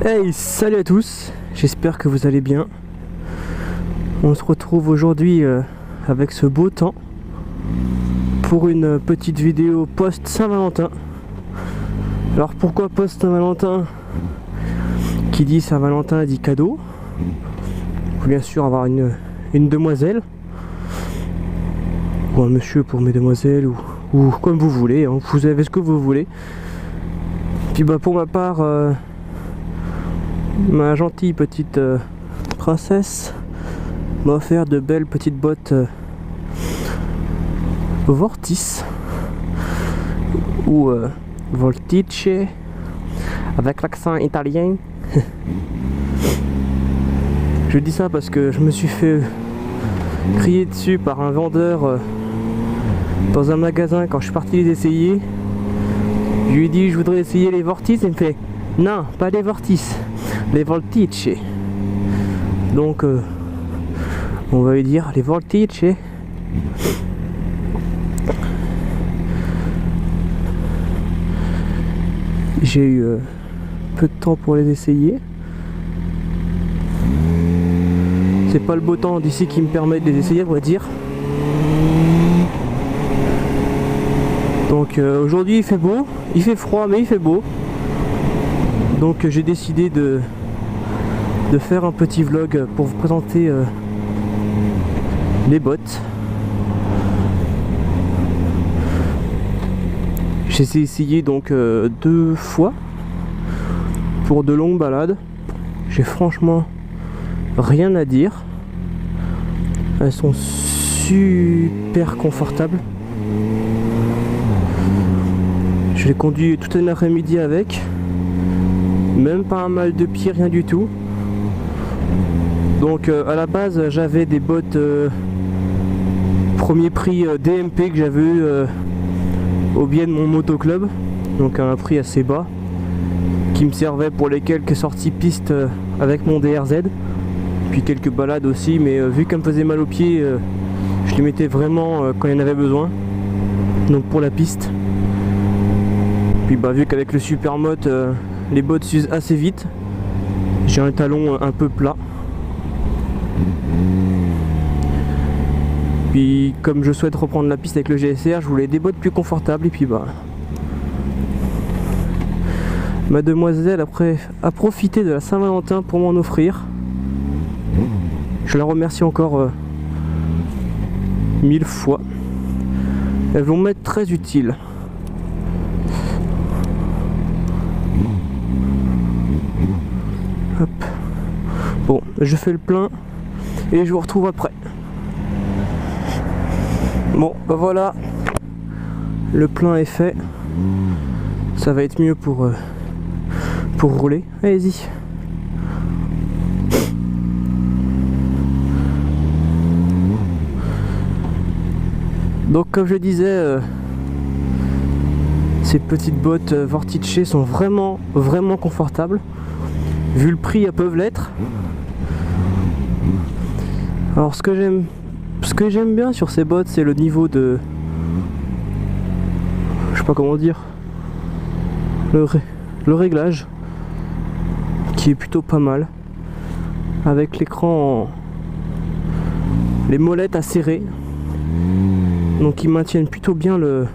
Hey, salut à tous, j'espère que vous allez bien. On se retrouve aujourd'hui avec ce beau temps pour une petite vidéo post-Saint-Valentin. Alors pourquoi post-Saint-Valentin? Qui dit Saint-Valentin dit cadeau. Il faut bien sûr avoir une demoiselle ou un monsieur pour mes demoiselles ou comme vous voulez, hein. Vous avez ce que vous voulez. Puis bah pour ma part, ma gentille petite princesse m'a offert de belles petites bottes Vortis ou Voltice avec l'accent italien. Je dis ça parce que je me suis fait crier dessus par un vendeur dans un magasin quand je suis parti les essayer. Je lui ai dit je voudrais essayer les Vortis, il me fait non, pas les Vortis, les Voltice. Donc on va lui dire les Voltice. J'ai eu peu de temps pour les essayer. C'est pas le beau temps d'ici qui me permet de les essayer, on va dire. Donc aujourd'hui il fait beau, il fait froid mais il fait beau. Donc j'ai décidé de faire un petit vlog pour vous présenter les bottes. J'ai essayé donc 2 fois pour de longues balades. J'ai franchement rien à dire. Elles sont super confortables. Je l'ai conduit toute une après-midi avec. Même pas un mal de pied, rien du tout. Donc à la base j'avais des bottes premier prix DMP que j'avais eu au biais de mon motoclub, donc à un prix assez bas, qui me servait pour les quelques sorties pistes avec mon DRZ, puis quelques balades aussi, mais vu qu'elle me faisait mal aux pieds, je les mettais vraiment quand il y en avait besoin, donc pour la piste. Puis bah vu qu'avec le Supermoto les bottes s'usent assez vite, j'ai un talon un peu plat. Puis comme je souhaite reprendre la piste avec le GSR, je voulais des bottes plus confortables et puis bah ma demoiselle après a profité de la Saint-Valentin pour m'en offrir. Je la remercie encore 1000 fois. Elles vont m'être très utiles. Hop. Bon, je fais le plein et je vous retrouve après. Bon, bah voilà, le plein est fait. Ça va être mieux pour rouler. Allez-y. Donc comme je disais, ces petites bottes Vortice sont vraiment confortables. Vu le prix, elles peuvent l'être. Alors ce que j'aime bien sur ces bottes, c'est le niveau de... je sais pas comment dire... le réglage, qui est plutôt pas mal. Avec l'écran... les molettes à serrer. Donc ils maintiennent plutôt bien le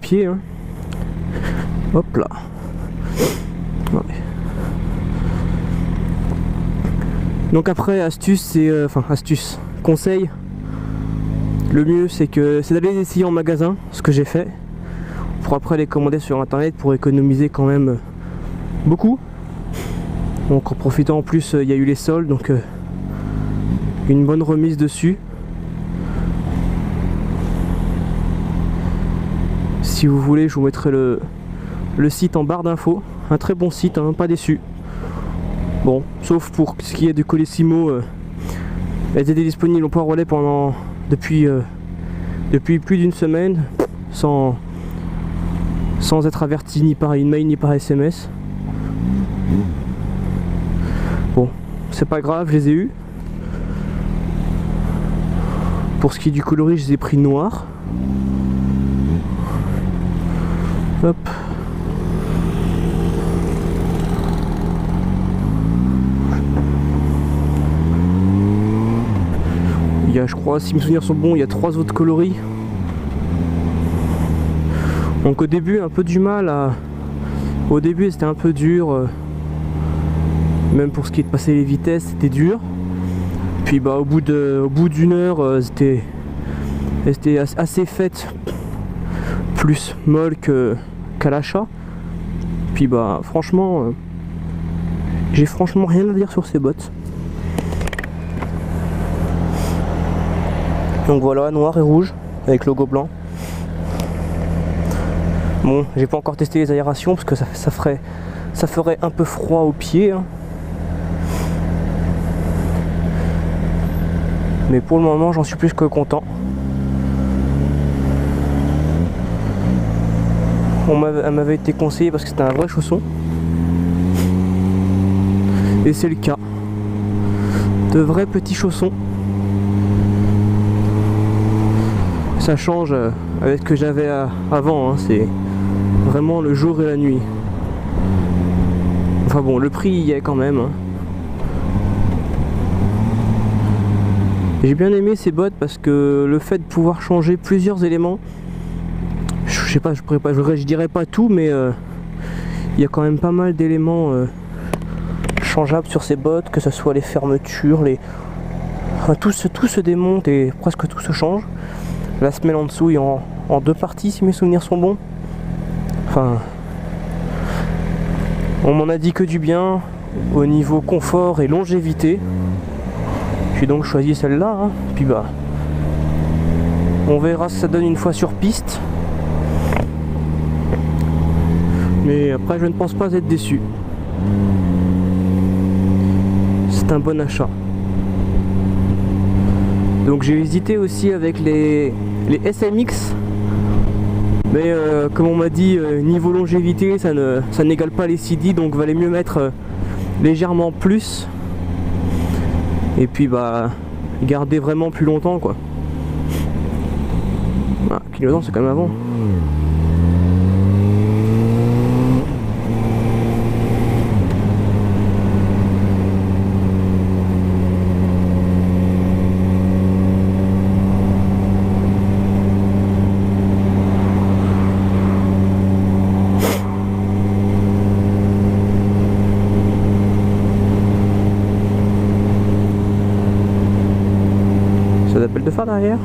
pied. Hein. Hop là. Ouais. Donc après, astuce, c'est... astuce, conseil, le mieux c'est d'aller les essayer en magasin, ce que j'ai fait, pour après les commander sur internet pour économiser quand même beaucoup. Donc en profitant, en plus il y a eu les soldes, donc une bonne remise dessus. Si vous voulez, je vous mettrai le site en barre d'infos, un très bon site, hein, pas déçu. Bon, sauf pour ce qui est du Colissimo, elles étaient disponibles au point relais depuis plus d'une semaine, sans être averti ni par email ni par SMS. Bon, c'est pas grave, je les ai eus. Pour ce qui est du coloris, je les ai pris noir. Hop. y a, je crois, si mes souvenirs sont bons, il y a 3 autres coloris. Donc au début un peu du mal à... Au début c'était un peu dur, même pour ce qui est de passer les vitesses c'était dur. Puis bah au bout d'une heure c'était assez fait, plus molle qu'à l'achat. Puis bah franchement j'ai franchement rien à dire sur ces bottes. Donc voilà, noir et rouge avec logo blanc. Bon, j'ai pas encore testé les aérations parce que ça ferait un peu froid aux pieds, hein. Mais pour le moment j'en suis plus que content. Elle m'avait été conseillée parce que c'était un vrai chausson. Et c'est le cas. De vrais petits chaussons. Ça change avec ce que j'avais avant, hein. C'est vraiment le jour et la nuit. Enfin bon, le prix y est quand même, hein. J'ai bien aimé ces bottes parce que le fait de pouvoir changer plusieurs éléments, je sais pas, je dirais pas tout, mais il y a quand même pas mal d'éléments changeables sur ces bottes, que ce soit les fermetures, enfin, tout se démonte et presque tout se change. La semelle en dessous est en 2 parties si mes souvenirs sont bons. Enfin, on m'en a dit que du bien au niveau confort et longévité. J'ai donc choisi celle-là, hein. Puis bah, on verra ce que ça donne une fois sur piste. Mais après, je ne pense pas être déçu. C'est un bon achat. Donc j'ai hésité aussi avec les SMX. Mais comme on m'a dit, niveau longévité, ça n'égale pas les CD, donc valait mieux mettre légèrement plus. Et puis bah, garder vraiment plus longtemps quoi. Ah, kilodans c'est quand même avant. De phare derrière.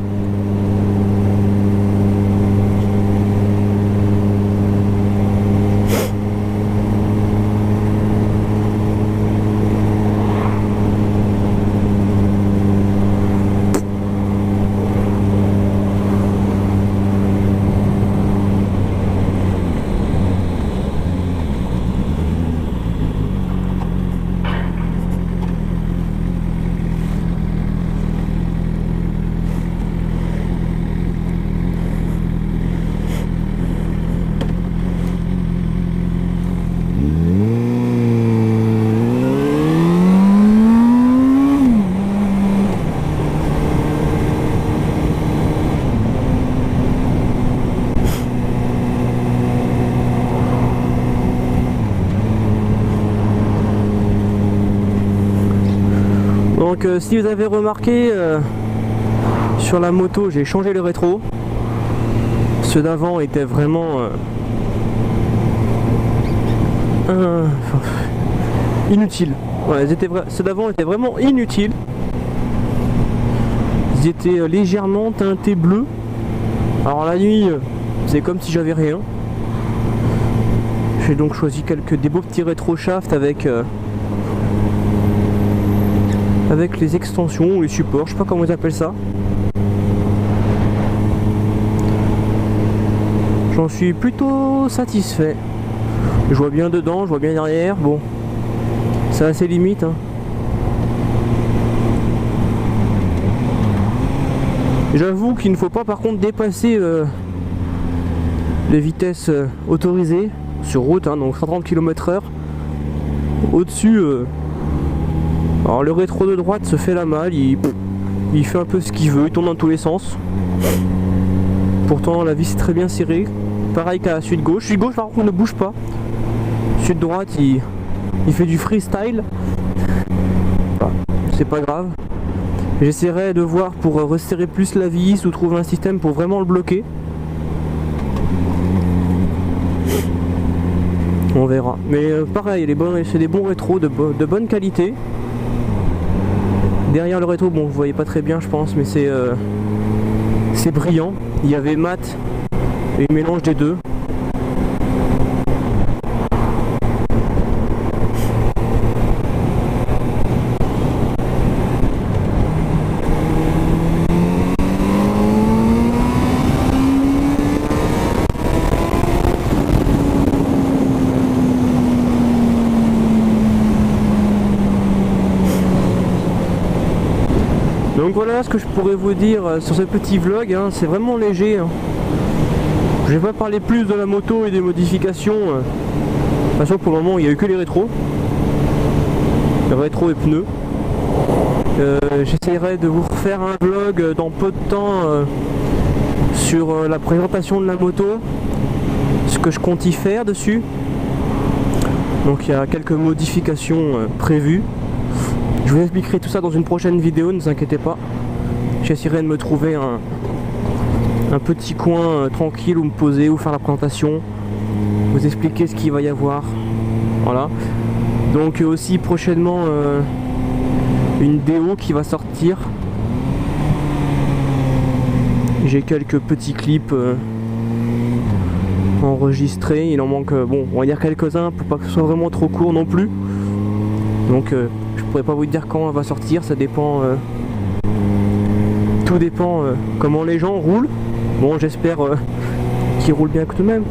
Donc si vous avez remarqué, sur la moto j'ai changé le rétro. Ceux d'avant étaient vraiment inutiles. Ouais, ceux d'avant étaient vraiment inutiles. Ils étaient légèrement teintés bleu. Alors la nuit, c'est comme si j'avais rien. J'ai donc choisi des beaux petits rétro shaft avec les extensions ou les supports, je sais pas comment ils appellent ça. J'en suis plutôt satisfait. Je vois bien dedans, je vois bien derrière. Bon, c'est assez limite, hein. J'avoue qu'il ne faut pas par contre dépasser les vitesses autorisées sur route, hein, donc 130 km/h. Au-dessus, alors le rétro de droite se fait la malle, il fait un peu ce qu'il veut, il tourne dans tous les sens. Pourtant la vis est très bien serrée, pareil qu'à la suite gauche. Suite gauche par contre ne bouge pas. Suite droite il fait du freestyle. Enfin, c'est pas grave. J'essaierai de voir pour resserrer plus la vis ou trouver un système pour vraiment le bloquer. On verra. Mais pareil, c'est des bons rétros de bonne qualité. Derrière le rétro, bon, vous voyez pas très bien, je pense, mais c'est brillant. Il y avait mat et mélange des deux. Donc voilà ce que je pourrais vous dire sur ce petit vlog, hein. C'est vraiment léger, hein. Je vais pas parler plus de la moto et des modifications. De toute façon pour le moment il n'y a eu que les rétros. Rétro et pneus. J'essaierai de vous refaire un vlog dans peu de temps sur la présentation de la moto, ce que je compte y faire dessus. Donc il y a quelques modifications prévues. Je vous expliquerai tout ça dans une prochaine vidéo, ne vous inquiétez pas. J'essaierai de me trouver un petit coin tranquille où me poser, où faire la présentation, vous expliquer ce qu'il va y avoir. Voilà. Donc aussi prochainement une déo qui va sortir. J'ai quelques petits clips enregistrés. Il en manque, bon, on va dire quelques-uns pour pas que ce soit vraiment trop court non plus. Donc je pourrais pas vous dire quand elle va sortir, ça dépend. Tout dépend comment les gens roulent. Bon, j'espère qu'ils roulent bien tout de même.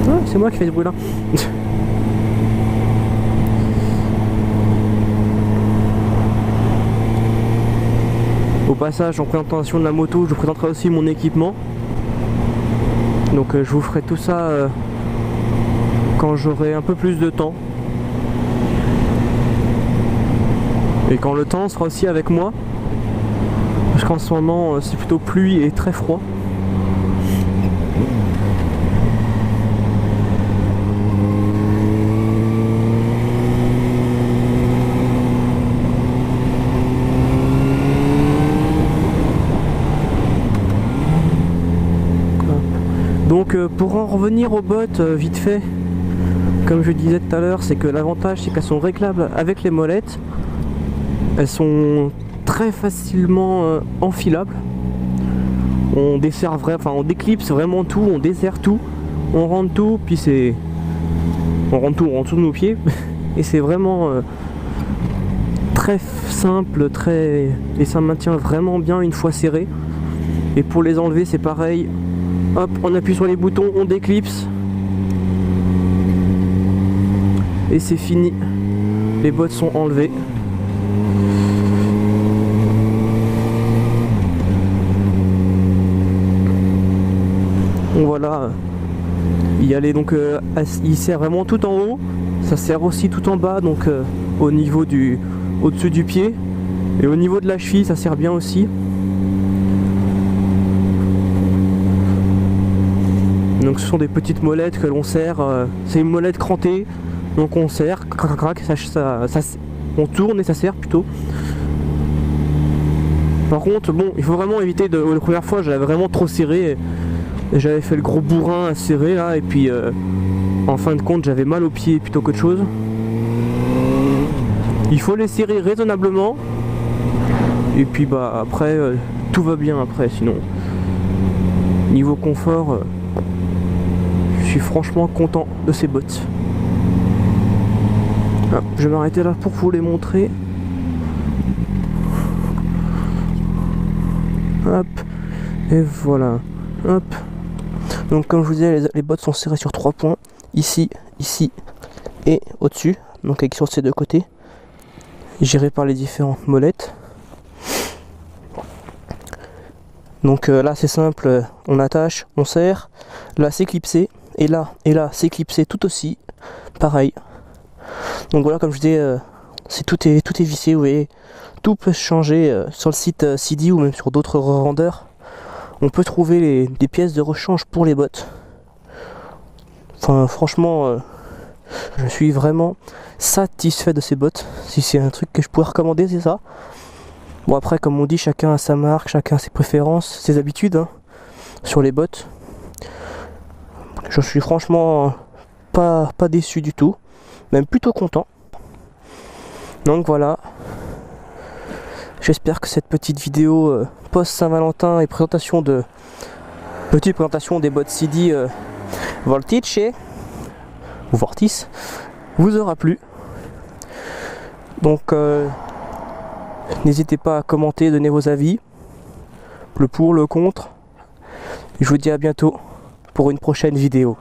Ah, c'est moi qui fais ce bruit là. Au passage, en présentation de la moto, je vous présenterai aussi mon équipement. Donc je vous ferai tout ça quand j'aurai un peu plus de temps. Et quand le temps sera aussi avec moi. Parce qu'en ce moment c'est plutôt pluie et très froid. Donc pour en revenir aux bottes vite fait, comme je disais tout à l'heure, c'est que l'avantage c'est qu'elles sont réglables avec les molettes. Elles sont très facilement enfilables. On dessert on déclipse vraiment tout, on dessert tout, on rentre tout, puis on rentre tout de nos pieds et c'est vraiment très simple, et ça maintient vraiment bien une fois serré. Et pour les enlever c'est pareil, hop, on appuie sur les boutons, on déclipse et c'est fini, les bottes sont enlevées. Voilà, il sert vraiment tout en haut, ça sert aussi tout en bas, donc au-dessus du pied, et au niveau de la cheville ça sert bien aussi. Donc ce sont des petites molettes que l'on serre, c'est une molette crantée, donc on serre, on tourne et ça serre plutôt. Par contre, bon, il faut vraiment éviter la première fois j'avais vraiment trop serré. J'avais fait le gros bourrin à serrer là, et puis en fin de compte j'avais mal aux pieds plutôt qu'autre chose. Il faut les serrer raisonnablement, et puis bah après tout va bien après. Sinon niveau confort, je suis franchement content de ces bottes. Ah, je vais m'arrêter là pour vous les montrer. Hop, et voilà, hop. Donc comme je vous disais, les bottes sont serrées sur 3 points, ici, ici et au-dessus, donc avec sur ces deux côtés, géré par les différentes molettes. Donc là c'est simple, on attache, on serre, là c'est clipsé, et là c'est clipsé tout aussi, pareil. Donc voilà, comme je disais, tout est vissé, vous voyez, tout peut se changer sur le site CD ou même sur d'autres revendeurs. On peut trouver des pièces de rechange pour les bottes. Enfin franchement, Je suis vraiment satisfait de ces bottes. Si c'est un truc que je pourrais recommander, c'est ça. Bon après, comme on dit, chacun a sa marque, chacun a ses préférences, ses habitudes hein, sur les bottes. Je suis franchement pas déçu du tout, même plutôt content. Donc voilà. J'espère que cette petite vidéo post-Saint-Valentin et petite présentation des bottes Sidi Vortice ou Vortis vous aura plu. Donc n'hésitez pas à commenter, donner vos avis, le pour, le contre. Je vous dis à bientôt pour une prochaine vidéo.